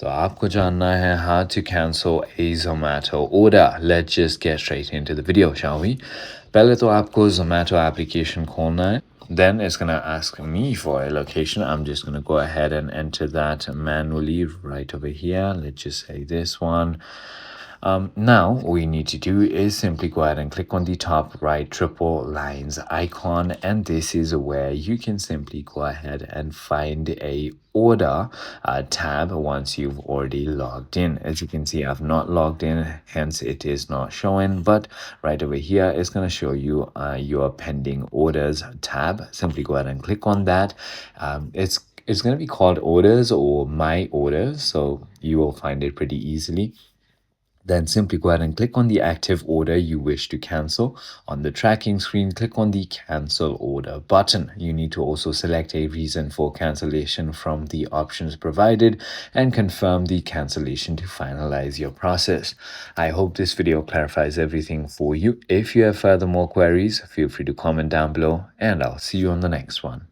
तो आपको जानना है how to cancel a Zomato order. Let's just get straight into the video, shall we? पहले तो आपको Zomato application खोलना है. Then it's gonna ask me for a location. I'm just gonna go ahead and enter that manually right over here. Let's just say this one. Now, all you need to do is simply go ahead and click on the top right triple lines icon, and this is where you can simply go ahead and find a order tab once you've already logged in. As you can see, I've not logged in, hence it is not showing, but right over here it's going to show you your pending orders tab. Simply go ahead and click on that. It's going to be called orders or my orders, so you will find it pretty easily. Then simply go ahead and click on the active order you wish to cancel. On the tracking screen, click on the cancel order button. You need to also select a reason for cancellation from the options provided and confirm the cancellation to finalize your process. I hope this video clarifies everything for you. If you have further more queries, feel free to comment down below, and I'll see you on the next one.